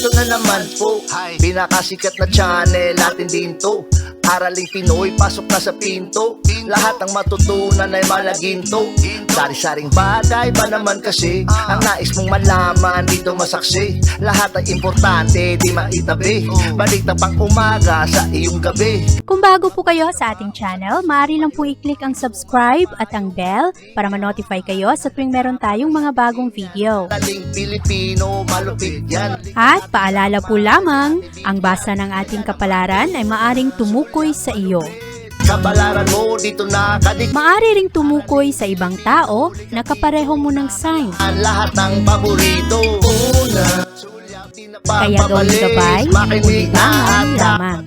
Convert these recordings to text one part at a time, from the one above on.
Eto na naman po, pinakasikat na channel natin din to. Araling Pinoy, pasok na sa pinto. Lahat ng matutunan ay malaginto. Sari-saring bagay ba naman kasi ang nais mong malaman dito masaksi. Lahat ay importante, di maitabi. Balik na pang umaga sa iyong gabi. Kung bago po kayo sa ating channel, maaari lang po i-click ang subscribe at ang bell para ma-notify kayo sa tuwing meron tayong mga bagong video. Taling Pilipino, malupit yan. At paalala po lamang, ang basa ng ating kapalaran ay maaring tumukoy sa iyo. Kapalaran mo dito nakadik. Maaari ring tumukoy sa ibang tao na kapareho mo ng sign. Lahat ng paborito. Una, Kaya gawing gabay, makinig ulitangan lamang.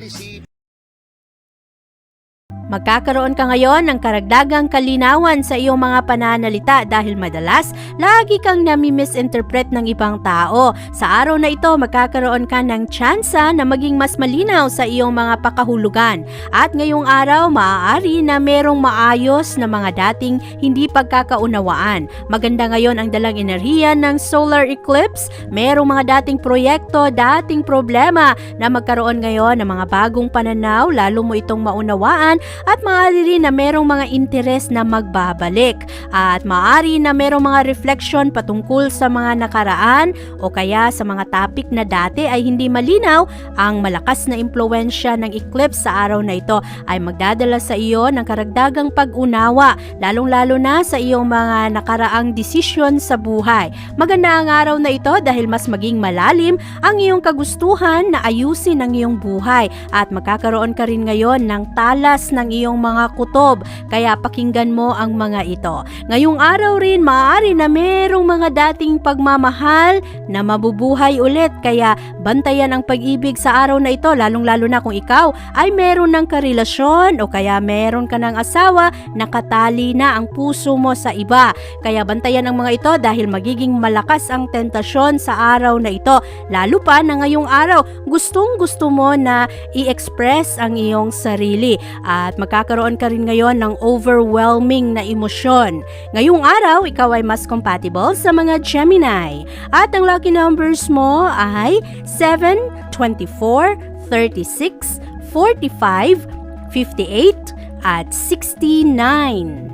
Magkakaroon ka ngayon ng karagdagang kalinawan sa iyong mga pananalita dahil madalas, lagi kang nami-misinterpret ng ibang tao. Sa araw na ito, magkakaroon ka ng tsansa na maging mas malinaw sa iyong mga pakahulugan. At ngayong araw, maaari na merong maayos na mga dating hindi pagkakaunawaan. Maganda ngayon ang dalang enerhiya ng solar eclipse. Merong mga dating proyekto, dating problema na magkaroon ngayon ng mga bagong pananaw, lalo mo itong maunawaan. At maaari rin na merong mga interes na magbabalik. At maaari na merong mga reflection patungkol sa mga nakaraan o kaya sa mga topic na dati ay hindi malinaw. Ang malakas na impluwensya ng eclipse sa araw na ito ay magdadala sa iyo ng karagdagang pag-unawa, lalong-lalo na sa iyong mga nakaraang desisyon sa buhay. Maganda ang araw na ito dahil mas maging malalim ang iyong kagustuhan na ayusin ang iyong buhay at magkakaroon ka rin ngayon ng talas ng iyong mga kutob, kaya pakinggan mo ang mga ito. Ngayong araw rin, maaari na merong mga dating pagmamahal na mabubuhay ulit, kaya bantayan ang pag-ibig sa araw na ito, lalong-lalo na kung ikaw ay meron ng karelasyon o kaya meron ka ng asawa, nakatali na ang puso mo sa iba. Kaya bantayan ang mga ito dahil magiging malakas ang tentasyon sa araw na ito, lalo pa na ngayong araw gustong-gusto mo na i-express ang iyong sarili at magkakaroon ka rin ngayon ng overwhelming na emosyon. Ngayong araw, ikaw ay mas compatible sa mga Gemini. At ang lucky numbers mo ay 7, 24, 36, 45, 58, at 69.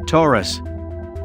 Taurus.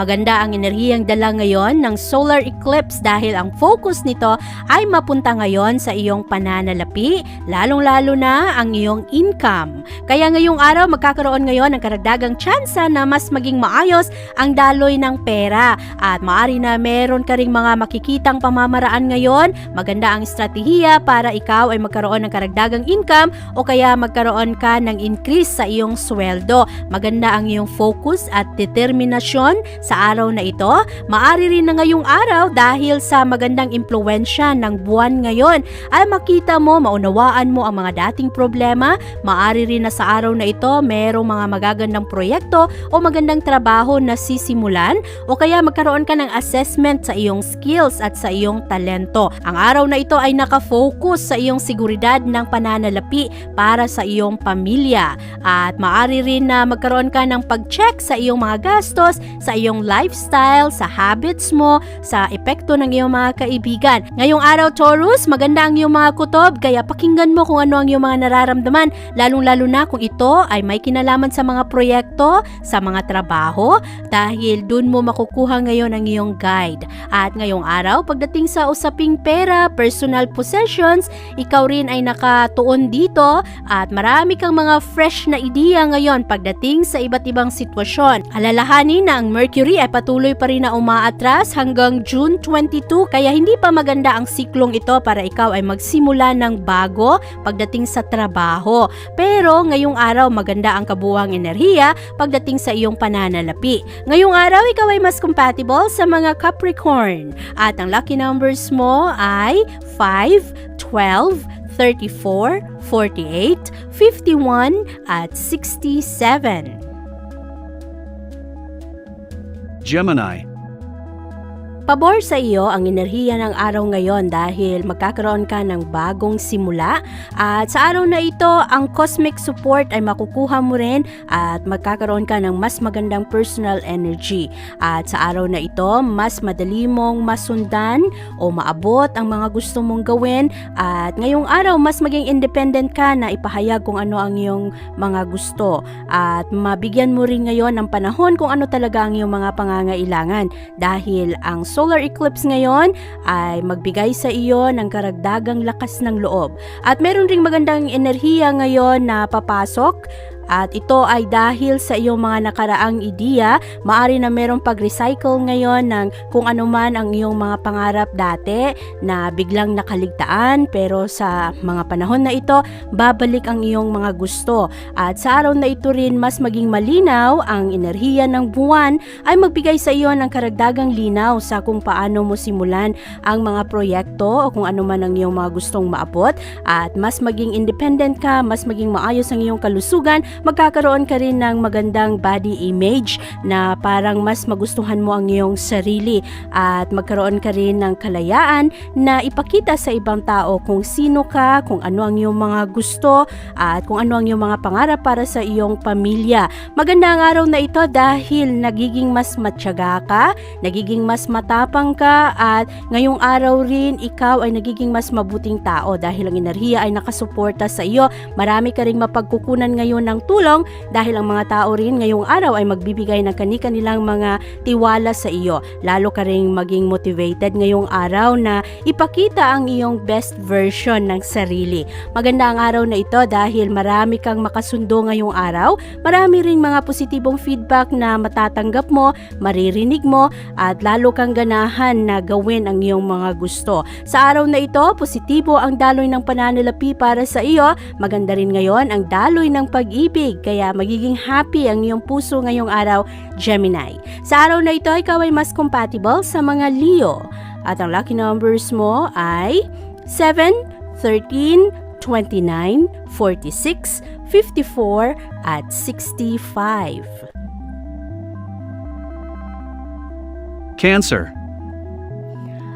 Maganda ang enerhiyang dala ngayon ng solar eclipse dahil ang focus nito ay mapunta ngayon sa iyong pananalapi, lalong-lalo na ang iyong income. Kaya ngayong araw magkakaroon ngayon ng karagdagang tsansa na mas maging maayos ang daloy ng pera at maaari na meron ka ring mga makikitang pamamaraan ngayon. Maganda ang estratehiya para ikaw ay magkaroon ng karagdagang income o kaya magkaroon ka ng increase sa iyong sweldo. Maganda ang iyong focus at determinasyon sa araw na ito. Maaari rin na ngayong araw dahil sa magandang impluwensya ng buwan ngayon ay makita mo, maunawaan mo ang mga dating problema. Maaari rin na sa araw na ito merong mga magagandang proyekto o magandang trabaho na sisimulan o kaya magkaroon ka ng assessment sa iyong skills at sa iyong talento. Ang araw na ito ay nakafocus sa iyong seguridad ng pananalapi para sa iyong pamilya at maaari rin na magkaroon ka ng pag-check sa iyong mga gastos, sa iyong lifestyle, sa habits mo, sa epekto ng iyong mga kaibigan. Ngayong araw, Taurus, maganda ang iyong mga kutob, kaya pakinggan mo kung ano ang iyong mga nararamdaman, lalong-lalo na kung ito ay may kinalaman sa mga proyekto, sa mga trabaho, dahil dun mo makukuha ngayon ang iyong guide. At ngayong araw, pagdating sa usaping pera, personal possessions, ikaw rin ay nakatuon dito at marami kang mga fresh na ideya ngayon pagdating sa iba't ibang sitwasyon. Alalahanin na ang Mercury ay patuloy pa rin na umaatras hanggang June 22 kaya hindi pa maganda ang siklong ito para ikaw ay magsimula ng bago pagdating sa trabaho. Pero ngayong araw maganda ang kabuuang enerhiya pagdating sa iyong pananalapi. Ngayong araw ikaw ay mas compatible sa mga Capricorn at ang lucky numbers mo ay 5, 12, 34, 48, 51 at 67. Gemini. Pabor sa iyo ang enerhiya ng araw ngayon dahil magkakaroon ka ng bagong simula at sa araw na ito ang cosmic support ay makukuha mo rin at magkakaroon ka ng mas magandang personal energy at sa araw na ito mas madali mong masundan o maabot ang mga gusto mong gawin at ngayong araw mas maging independent ka na ipahayag kung ano ang iyong mga gusto at mabigyan mo rin ngayon ng panahon kung ano talaga ang iyong mga pangangailangan dahil ang solar eclipse ngayon ay magbigay sa iyo ng karagdagang lakas ng loob. At meron ring magandang enerhiya ngayon na papasok at ito ay dahil sa iyong mga nakaraang ideya, maari na merong pag-recycle ngayon ng kung ano man ang iyong mga pangarap dati na biglang nakaligtaan pero sa mga panahon na ito, babalik ang iyong mga gusto. At sa araw na ito rin mas maging malinaw ang enerhiya ng buwan ay magbigay sa iyo ng karagdagang linaw sa kung paano mo simulan ang mga proyekto o kung ano man ang iyong mga gustong maabot at mas maging independent ka, mas maging maayos ang iyong kalusugan, magkakaroon ka rin ng magandang body image na parang mas magustuhan mo ang iyong sarili at magkaroon ka rin ng kalayaan na ipakita sa ibang tao kung sino ka, kung ano ang iyong mga gusto at kung ano ang iyong mga pangarap para sa iyong pamilya. Maganda ang araw na ito dahil nagiging mas matyaga ka, nagiging mas matapang ka at ngayong araw rin ikaw ay nagiging mas mabuting tao dahil ang enerhiya ay nakasuporta sa iyo. Marami ka ring mapagkukunan ngayon ng tulong dahil ang mga tao rin ngayong araw ay magbibigay ng kani-kanilang mga tiwala sa iyo. Lalo ka ring maging motivated ngayong araw na ipakita ang iyong best version ng sarili. Maganda ang araw na ito dahil marami kang makasundo ngayong araw. Marami ring mga positibong feedback na matatanggap mo, maririnig mo at lalo kang ganahan na gawin ang iyong mga gusto. Sa araw na ito, positibo ang daloy ng pananalapi para sa iyo. Maganda rin ngayon ang daloy ng pag-ibig kaya magiging happy ang iyong puso ngayong araw, Gemini. Sa araw na ito, ikaw ay mas compatible sa mga Leo at ang lucky numbers mo ay 7, 13, 29, 46, 54 at 65. Cancer.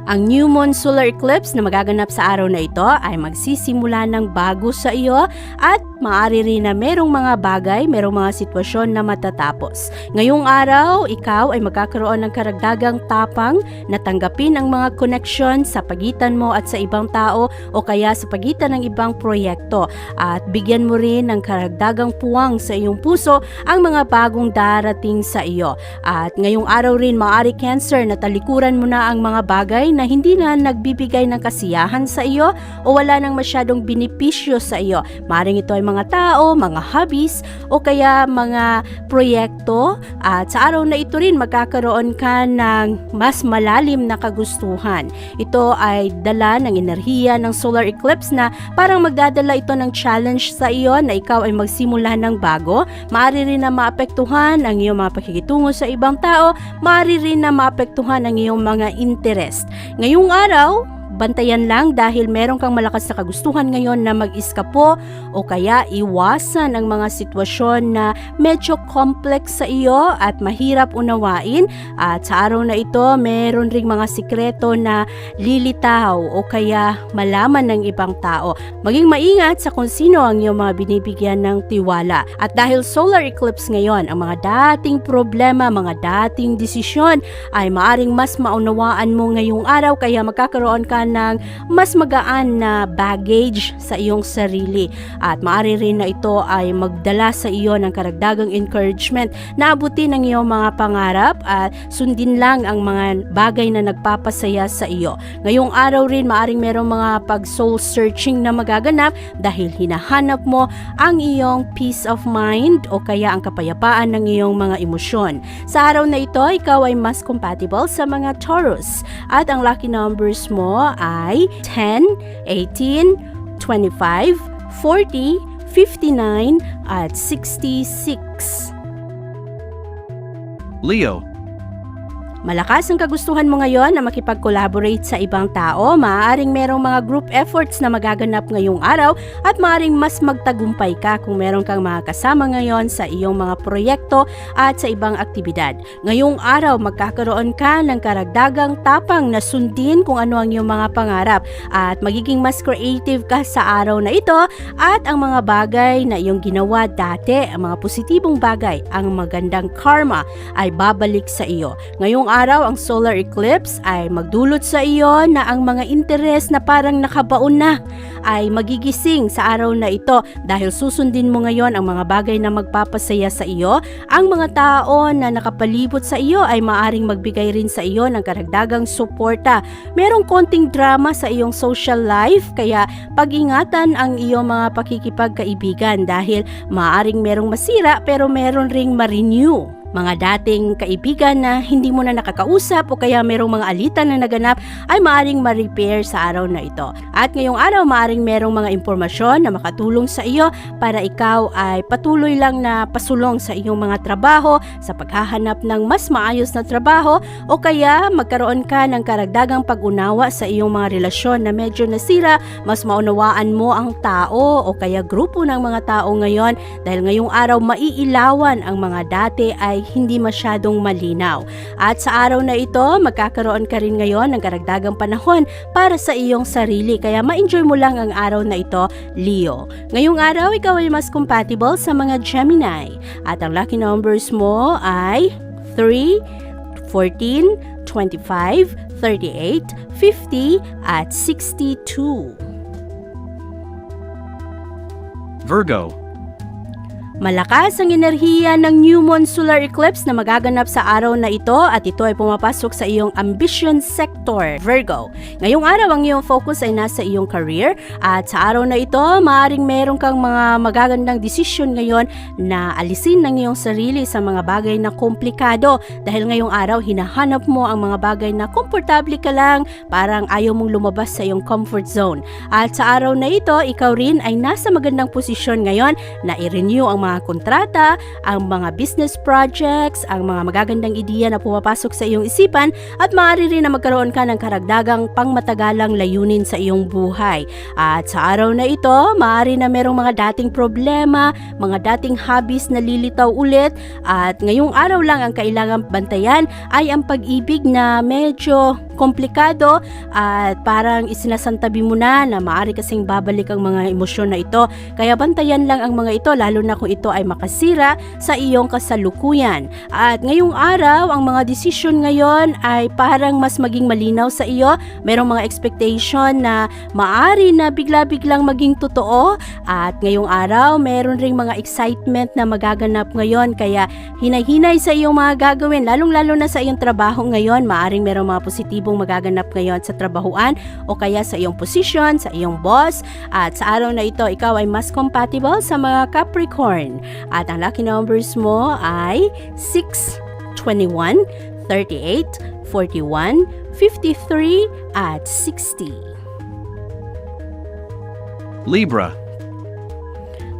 Ang new moon solar eclipse na magaganap sa araw na ito ay magsisimula ng bago sa iyo at maaari rin na merong mga bagay, merong mga sitwasyon na matatapos. Ngayong araw, ikaw ay magkakaroon ng karagdagang tapang na tanggapin ang mga connection sa pagitan mo at sa ibang tao o kaya sa pagitan ng ibang proyekto at bigyan mo rin ng karagdagang puwang sa iyong puso ang mga bagong darating sa iyo. At ngayong araw rin, maaari Cancer na talikuran mo na ang mga bagay na hindi na nagbibigay ng kasiyahan sa iyo o wala nang masyadong benepisyo sa iyo. Maaaring ito ay mga tao, mga hobbies o kaya mga proyekto at sa araw na ito rin magkakaroon ka ng mas malalim na kagustuhan. Ito ay dala ng enerhiya ng solar eclipse na parang magdadala ito ng challenge sa iyo na ikaw ay magsimula ng bago. Maaari rin na maapektuhan ang iyong mga pakikitungo sa ibang tao, maaari rin na maapektuhan ang iyong mga interest. Ngayong araw, bantayan lang dahil meron kang malakas na kagustuhan ngayon na mag-iskapo o kaya iwasan ang mga sitwasyon na medyo complex sa iyo at mahirap unawain at sa araw na ito meron ring mga sikreto na lilitaw o kaya malaman ng ibang tao. Maging maingat sa kung sino ang iyong mga binibigyan ng tiwala at dahil solar eclipse ngayon, ang mga dating problema, mga dating desisyon ay maaring mas maunawaan mo ngayong araw kaya magkakaroon ka ng mas magaan na baggage sa iyong sarili at maaari rin na ito ay magdala sa iyo ng karagdagang encouragement na abutin ang iyong mga pangarap at sundin lang ang mga bagay na nagpapasaya sa iyo. Ngayong araw rin maaring merong mga pag-soul searching na magaganap dahil hinahanap mo ang iyong peace of mind o kaya ang kapayapaan ng iyong mga emosyon. Sa araw na ito, ikaw ay mas compatible sa mga Taurus at ang lucky numbers mo ay 10, 18, 25, 40, 59 at 66. Leo. Malakas ang kagustuhan mo ngayon na makipag-collaborate sa ibang tao. Maaaring merong mga group efforts na magaganap ngayong araw at maaaring mas magtagumpay ka kung meron kang mga kasama ngayon sa iyong mga proyekto at sa ibang aktibidad. Ngayong araw, magkakaroon ka ng karagdagang tapang na sundin kung ano ang iyong mga pangarap at magiging mas creative ka sa araw na ito at ang mga bagay na iyong ginawa dati, ang mga positibong bagay, ang magandang karma ay babalik sa iyo. Ngayong araw, ang solar eclipse ay magdulot sa iyo na ang mga interes na parang nakabaon na ay magigising sa araw na ito dahil susundin mo ngayon ang mga bagay na magpapasaya sa iyo. Ang mga tao na nakapalibot sa iyo ay maaring magbigay rin sa iyo ng karagdagang suporta. Merong konting drama sa iyong social life kaya pag-ingatan ang iyong mga pakikipagkaibigan dahil maaring merong masira pero meron ring ma-renew. Mga dating kaibigan na hindi mo na nakakausap o kaya merong mga alitan na naganap ay maaring ma-repair sa araw na ito. At ngayong araw maaring merong mga impormasyon na makatulong sa iyo para ikaw ay patuloy lang na pasulong sa iyong mga trabaho, sa paghahanap ng mas maayos na trabaho o kaya magkaroon ka ng karagdagang pag-unawa sa iyong mga relasyon na medyo nasira, mas maunawaan mo ang tao o kaya grupo ng mga tao ngayon dahil ngayong araw maiilawan ang mga dati ay hindi masyadong malinaw. At sa araw na ito, magkakaroon ka rin ngayon ng karagdagang panahon para sa iyong sarili. Kaya ma-enjoy mo lang ang araw na ito, Leo. Ngayong araw, ikaw ay mas compatible sa mga Gemini. At ang lucky numbers mo ay 3, 14, 25, 38, 50, at 62. Virgo. Malakas ang enerhiya ng new moon solar eclipse na magaganap sa araw na ito at ito ay pumapasok sa iyong ambition sector, Virgo. Ngayong araw ang iyong focus ay nasa iyong career at sa araw na ito maaaring meron kang mga magagandang desisyon ngayon na alisin ng iyong sarili sa mga bagay na komplikado dahil ngayong araw hinahanap mo ang mga bagay na komportable ka lang, parang ayaw mong lumabas sa iyong comfort zone. At sa araw na ito, ikaw rin ay nasa magandang posisyon ngayon na i-renew ang mga kontrata, ang mga business projects, ang mga magagandang ideya na pumapasok sa iyong isipan at maaari rin na magkaroon ka ng karagdagang pangmatagalang layunin sa iyong buhay. At sa araw na ito, maaari na merong mga dating problema, mga dating hobbies na lilitaw ulit at ngayong araw lang ang kailangang bantayan ay ang pag-ibig na medyo komplikado at parang isinasantabi mo na maaari kasing babalik ang mga emosyon na ito. Kaya bantayan lang ang mga ito lalo na kung ito ay makasira sa iyong kasalukuyan. At ngayong araw, ang mga desisyon ngayon ay parang mas maging malinaw sa iyo. Merong mga expectation na maaari na bigla-biglang maging totoo. At ngayong araw, meron ring mga excitement na magaganap ngayon. Kaya hinay-hinay sa iyong mga gagawin, lalong-lalo na sa iyong trabaho ngayon. Maaring merong mga positibong magaganap ngayon sa trabahuan o kaya sa iyong position, sa iyong boss. At sa araw na ito, ikaw ay mas compatible sa mga Capricorn. At ang lucky numbers mo ay 6, 21, 38, 41, 53, at 60. Libra.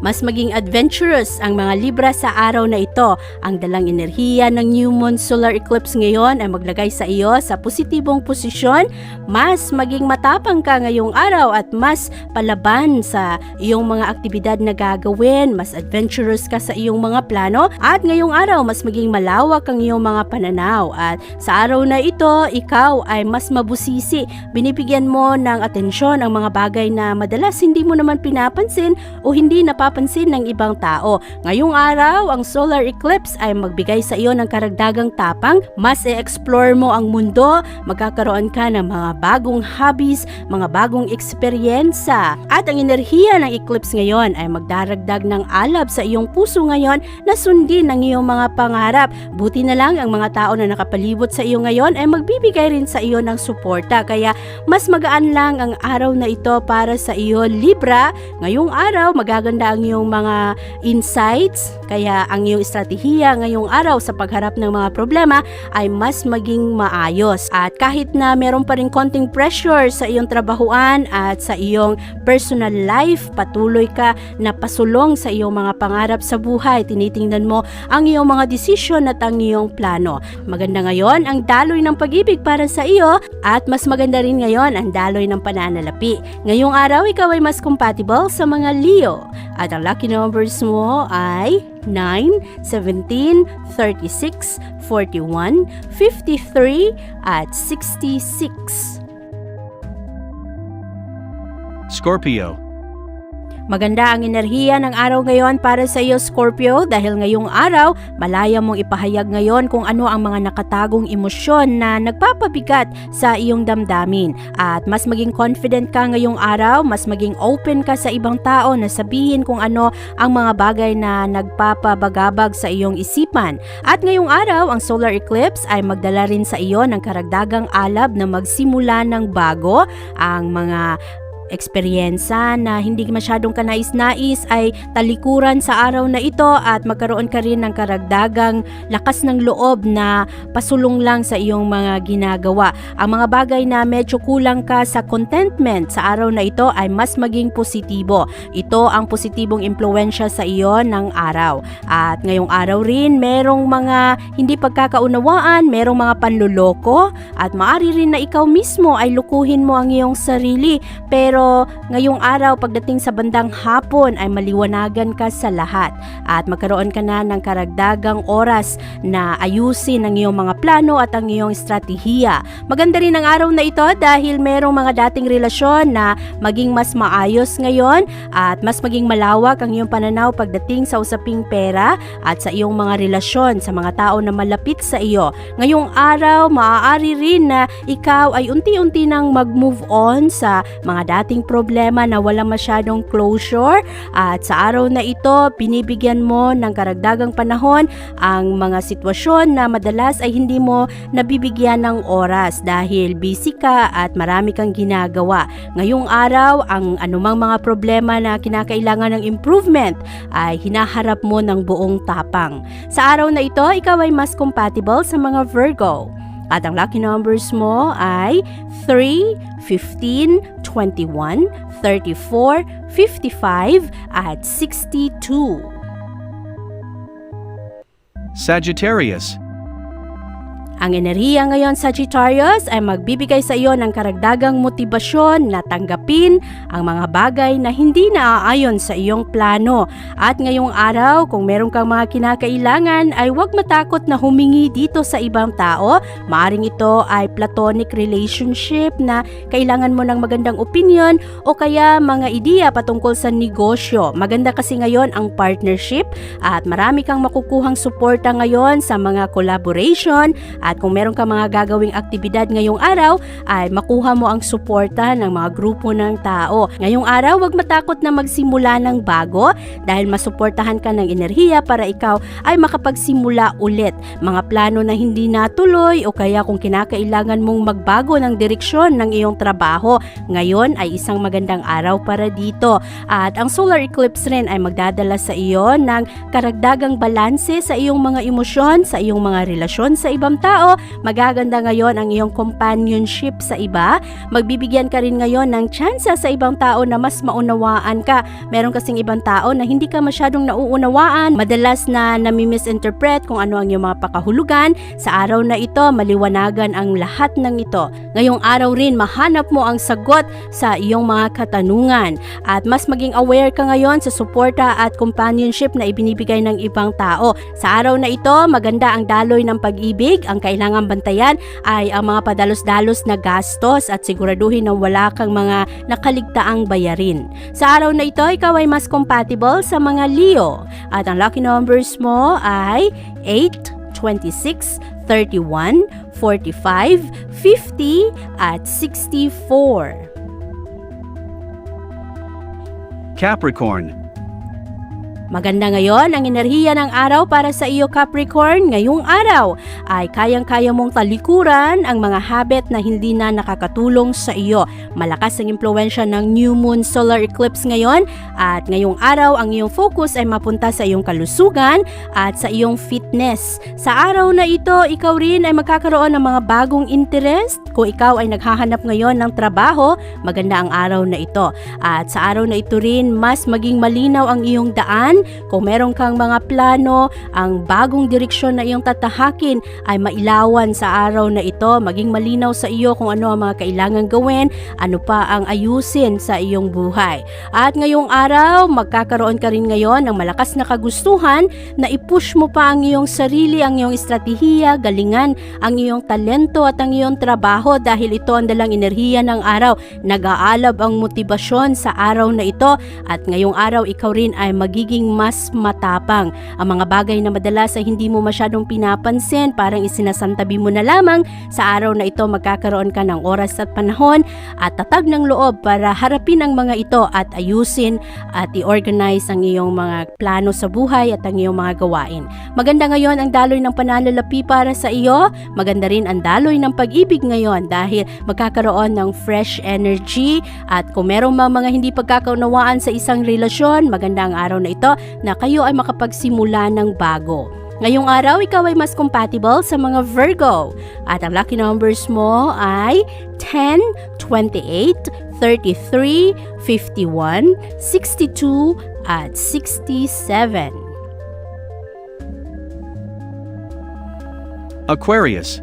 Mas maging adventurous ang mga Libra sa araw na ito. Ang dalang enerhiya ng new moon solar eclipse ngayon ay maglagay sa iyo sa positibong posisyon. Mas maging matapang ka ngayong araw at mas palaban sa iyong mga aktibidad na gagawin. Mas adventurous ka sa iyong mga plano. At ngayong araw, mas maging malawak ang iyong mga pananaw. At sa araw na ito, ikaw ay mas mabusisi. Binibigyan mo ng atensyon ang mga bagay na madalas hindi mo naman pinapansin o hindi napapansin ng ibang tao. Ngayong araw, ang solar eclipse ay magbigay sa iyo ng karagdagang tapang. Mas i-explore mo ang mundo, magkakaroon ka ng mga bagong hobbies, mga bagong eksperyensa. At ang enerhiya ng eclipse ngayon ay magdaragdag ng alab sa iyong puso ngayon na sundin ang iyong mga pangarap. Buti na lang ang mga tao na nakapalibot sa iyo ngayon ay magbibigay rin sa iyo ng suporta. Kaya mas magaan lang ang araw na ito para sa iyo, Libra. Ngayong araw, magaganda ang ang iyong mga insights, kaya ang iyong estratehiya ngayong araw sa pagharap ng mga problema ay mas maging maayos. At kahit na meron pa rin konting pressure sa iyong trabahuan at sa iyong personal life, patuloy ka na pasulong sa iyong mga pangarap sa buhay. Tinitingnan mo ang iyong mga desisyon at ang iyong plano. Maganda ngayon ang daloy ng pag-ibig para sa iyo at mas maganda rin ngayon ang daloy ng pananalapi. Ngayong araw, ikaw ay mas compatible sa mga Leo. At ang lucky numbers mo ay 9, 17, 36, 41, 53, at 66. Scorpio. Maganda ang enerhiya ng araw ngayon para sa iyo, Scorpio, dahil ngayong araw, malaya mong ipahayag ngayon kung ano ang mga nakatagong emosyon na nagpapabigat sa iyong damdamin. At mas maging confident ka ngayong araw, mas maging open ka sa ibang tao na sabihin kung ano ang mga bagay na nagpapabagabag sa iyong isipan. At ngayong araw, ang solar eclipse ay magdala rin sa iyo ng karagdagang alab na magsimula ng bago. Ang mga eksperyensa na hindi masyadong kanais-nais ay talikuran sa araw na ito at magkaroon ka rin ng karagdagang lakas ng loob na pasulong lang sa iyong mga ginagawa. Ang mga bagay na medyo kulang ka sa contentment sa araw na ito ay mas maging positibo. Ito ang positibong impluwensya sa iyo ng araw. At ngayong araw rin, merong mga hindi pagkakaunawaan, merong mga panluloko at maaari rin na ikaw mismo ay lukuhin mo ang iyong sarili. Pero ngayong araw, pagdating sa bandang hapon ay maliwanagan ka sa lahat at magkaroon ka na ng karagdagang oras na ayusin ang iyong mga plano at ang iyong estratehiya. Maganda rin ang araw na ito dahil merong mga dating relasyon na maging mas maayos ngayon at mas maging malawak ang iyong pananaw pagdating sa usaping pera at sa iyong mga relasyon sa mga tao na malapit sa iyo. Ngayong araw, maaari rin na ikaw ay unti-unti nang mag-move on sa mga dating problema na wala masyadong closure at sa araw na ito binibigyan mo ng karagdagang panahon ang mga sitwasyon na madalas ay hindi mo nabibigyan ng oras dahil busy ka at marami kang ginagawa. Ngayong araw, ang anumang mga problema na kinakailangan ng improvement ay hinaharap mo ng buong tapang. Sa araw na ito, ikaw ay mas compatible sa mga Virgo. At ang lucky numbers mo ay 3, 15, 21, 34, 55, at 62. Sagittarius. Ang enerhiya ngayon, Sagittarius, ay magbibigay sa iyo ng karagdagang motibasyon na tanggapin ang mga bagay na hindi naaayon sa iyong plano. At ngayong araw, kung meron kang mga kinakailangan, ay huwag matakot na humingi dito sa ibang tao. Maaring ito ay platonic relationship na kailangan mo ng magandang opinion o kaya mga ideya patungkol sa negosyo. Maganda kasi ngayon ang partnership at marami kang makukuhang suporta ngayon sa mga collaboration. At kung meron ka mga gagawing aktibidad ngayong araw, ay makuha mo ang suporta ng mga grupo ng tao. Ngayong araw, huwag matakot na magsimula ng bago dahil masuportahan ka ng enerhiya para ikaw ay makapagsimula ulit. Mga plano na hindi natuloy o kaya kung kinakailangan mong magbago ng direksyon ng iyong trabaho, ngayon ay isang magandang araw para dito. At ang solar eclipse rin ay magdadala sa iyo ng karagdagang balanse sa iyong mga emosyon, sa iyong mga relasyon sa ibang tao. Magaganda ngayon ang iyong companionship sa iba. Magbibigyan ka rin ngayon ng tsansa sa ibang tao na mas maunawaan ka. Meron kasing ibang tao na hindi ka masyadong nauunawaan. Madalas na nami-misinterpret kung ano ang iyong mga pakahulugan. Sa araw na ito, maliwanagan ang lahat ng ito. Ngayong araw rin, mahanap mo ang sagot sa iyong mga katanungan. At mas maging aware ka ngayon sa suporta at companionship na ibinibigay ng ibang tao. Sa araw na ito, maganda ang daloy ng pag-ibig. Ang kailangan bantayan ay ang mga padalos-dalos na gastos at siguraduhin na wala kang mga nakaligtaang bayarin. Sa araw na ito, ikaw ay mas compatible sa mga Leo. At ang lucky numbers mo ay 8, 26, 31, 45, 50, at 64. Capricorn. Maganda ngayon ang enerhiya ng araw para sa iyo Capricorn. Ngayong araw ay kayang-kaya mong talikuran ang mga habit na hindi na nakakatulong sa iyo. Malakas ang impluwensya ng new moon solar eclipse ngayon at ngayong araw ang iyong focus ay mapunta sa iyong kalusugan at sa iyong fitness. Sa araw na ito, ikaw rin ay magkakaroon ng mga bagong interest. Kung ikaw ay naghahanap ngayon ng trabaho, maganda ang araw na ito. At sa araw na ito rin, mas maging malinaw ang iyong daan. Kung meron kang mga plano, ang bagong direksyon na iyong tatahakin ay mailawan sa araw na ito. Maging malinaw sa iyo kung ano ang mga kailangan gawin, ano pa ang ayusin sa iyong buhay. At ngayong araw, magkakaroon ka rin ngayon ng malakas na kagustuhan na i-push mo pa ang iyong sarili, ang iyong estratehiya, galingan, ang iyong talento at ang iyong trabaho dahil ito ang dalang enerhiya ng araw. Nag-aalab ang motibasyon sa araw na ito at ngayong araw ikaw rin ay magiging mas matapang. Ang mga bagay na madalas ay hindi mo masyadong pinapansin, parang isinasantabi mo na lamang, sa araw na ito magkakaroon ka ng oras at panahon at tatag ng loob para harapin ang mga ito at ayusin at i-organize ang iyong mga plano sa buhay at ang iyong mga gawain. Maganda ngayon ang daloy ng pananalapi para sa iyo. Maganda rin ang daloy ng pag-ibig ngayon dahil magkakaroon ng fresh energy at kung merong mga hindi pagkakaunawaan sa isang relasyon, maganda ang araw na ito na kayo ay makapagsimula ng bago. Ngayong araw, ikaw ay mas compatible sa mga Virgo. At ang lucky numbers mo ay 10, 28, 33, 51, 62, at 67. Aquarius.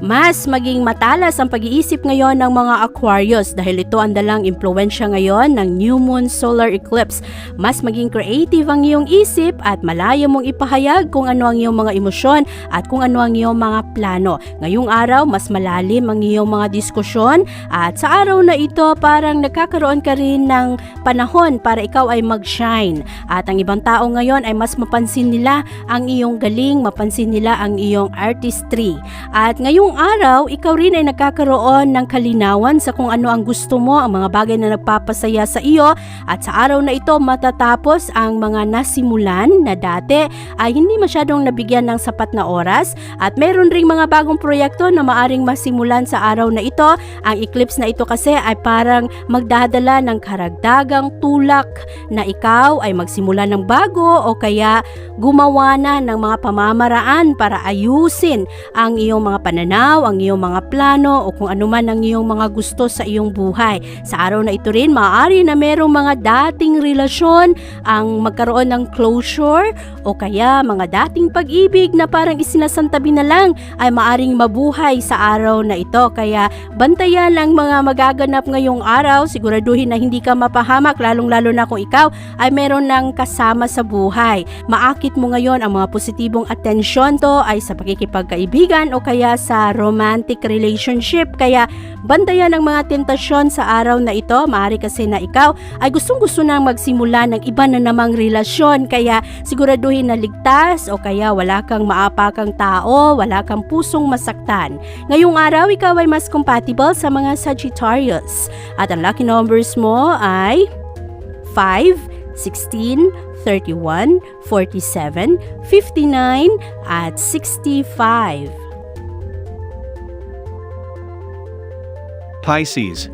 Mas maging matalas ang pag-iisip ngayon ng mga Aquarius dahil ito ang dalang impluwensya ngayon ng new moon solar eclipse. Mas maging creative ang iyong isip at malaya mong ipahayag kung ano ang iyong mga emosyon at kung ano ang iyong mga plano. Ngayong araw, mas malalim ang iyong mga diskusyon at sa araw na ito parang nagkakaroon ka rin ng panahon para ikaw ay mag-shine. At ang ibang tao ngayon ay mas mapansin nila ang iyong galing, mapansin nila ang iyong artistry. At ngayong araw, ikaw rin ay nagkakaroon ng kalinawan sa kung ano ang gusto mo, ang mga bagay na nagpapasaya sa iyo at sa araw na ito matatapos ang mga nasimulan na dati ay hindi masyadong nabigyan ng sapat na oras at meron ring mga bagong proyekto na maaring masimulan sa araw na ito. Ang eclipse na ito kasi ay parang magdadala ng karagdagang tulak na ikaw ay magsimula ng bago o kaya gumawa na ng mga pamamaraan para ayusin ang iyong mga pananaw, ang iyong mga plano o kung ano man ang iyong mga gusto sa iyong buhay. Sa araw na ito rin, maaari na merong mga dating relasyon ang magkaroon ng closure o kaya mga dating pag-ibig na parang isinasantabi na lang ay maaring mabuhay sa araw na ito. Kaya bantayan ang mga magaganap ngayong araw, siguraduhin na hindi ka mapahamak lalong-lalo na kung ikaw ay meron ng kasama sa buhay. Maakit mo ngayon ang mga positibong atensyon to ay sa pakikipagkaibigan o kaya sa romantic relationship. Kaya bantayan ang mga tentasyon sa araw na ito. Maaari kasi na ikaw ay gustong-gusto nang magsimula ng iba na namang relasyon. Kaya siguraduhin na ligtas o kaya wala kang maapakang tao, wala kang pusong masaktan. Ngayong araw, ikaw ay mas compatible sa mga Sagittarius. At ang lucky numbers mo ay 5, 16, 31, 47, 59, at 65. Pisces.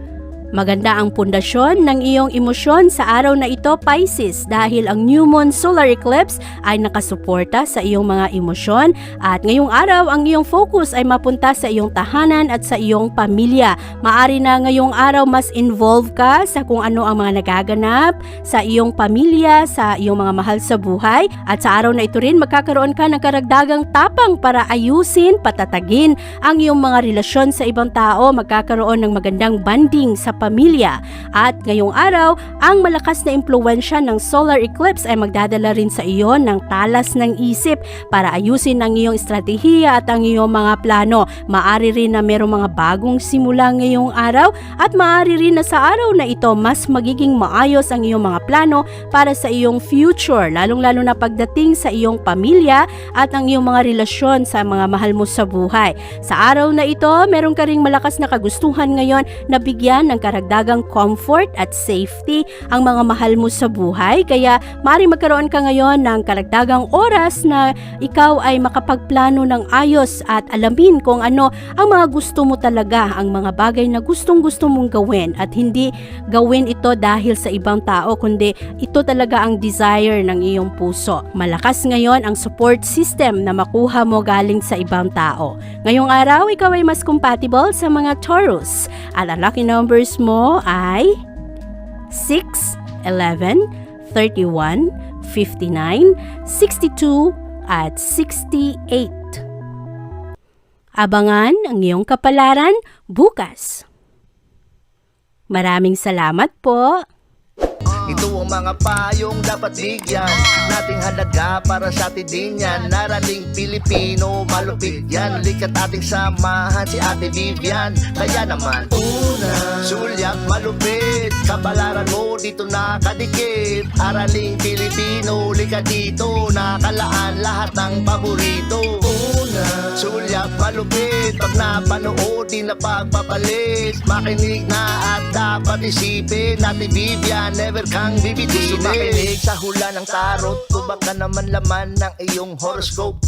Maganda ang pundasyon ng iyong emosyon sa araw na ito, Pisces, dahil ang new moon solar eclipse ay nakasuporta sa iyong mga emosyon at ngayong araw ang iyong focus ay mapunta sa iyong tahanan at sa iyong pamilya. Maari na ngayong araw mas involved ka sa kung ano ang mga nagaganap sa iyong pamilya, sa iyong mga mahal sa buhay at sa araw na ito rin magkakaroon ka ng karagdagang tapang para ayusin, patatagin ang iyong mga relasyon sa ibang tao, magkakaroon ng magandang banding sa pamilya. At ngayong araw, ang malakas na impluwensya ng solar eclipse ay magdadala rin sa iyo ng talas ng isip para ayusin ang iyong estratehiya at ang iyong mga plano. Maari rin na mayroong mga bagong simula ngayong araw at maari rin na sa araw na ito mas magiging maayos ang iyong mga plano para sa iyong future, lalong-lalo na pagdating sa iyong pamilya at ang iyong mga relasyon sa mga mahal mo sa buhay. Sa araw na ito, meron ka ring malakas na kagustuhan ngayon na bigyan ng karagdagang comfort at safety ang mga mahal mo sa buhay. Kaya maaaring magkaroon ka ngayon ng karagdagang oras na ikaw ay makapagplano ng ayos at alamin kung ano ang mga gusto mo talaga, ang mga bagay na gustong-gusto mong gawin at hindi gawin ito dahil sa ibang tao, kundi ito talaga ang desire ng iyong puso. Malakas ngayon ang support system na makuha mo galing sa ibang tao. Ngayong araw, ikaw ay mas compatible sa mga Taurus at ang lucky numbers mo ay 6, 11, 31, 59, 62 at 68. Abangan ang iyong kapalaran bukas. Maraming salamat po. Ito ang mga payong dapat bigyan nating halaga para sa atin din yan. Narating Pilipino, malupit yan. Likat ating samahan si Ate Vivian. Kaya naman, una, sulyak malupit, kapalaran mo dito nakadikit. Araling Pilipino, likat dito, nakalaan lahat ng paborito. Una, sulyak malupit, pag napanood di na pagpapalit. Makinig na at dapat isipin, Ate Vivian, never kang bibitinin. Gusto makinig sa hula ng tarot, o baka naman laman ng iyong horoscope.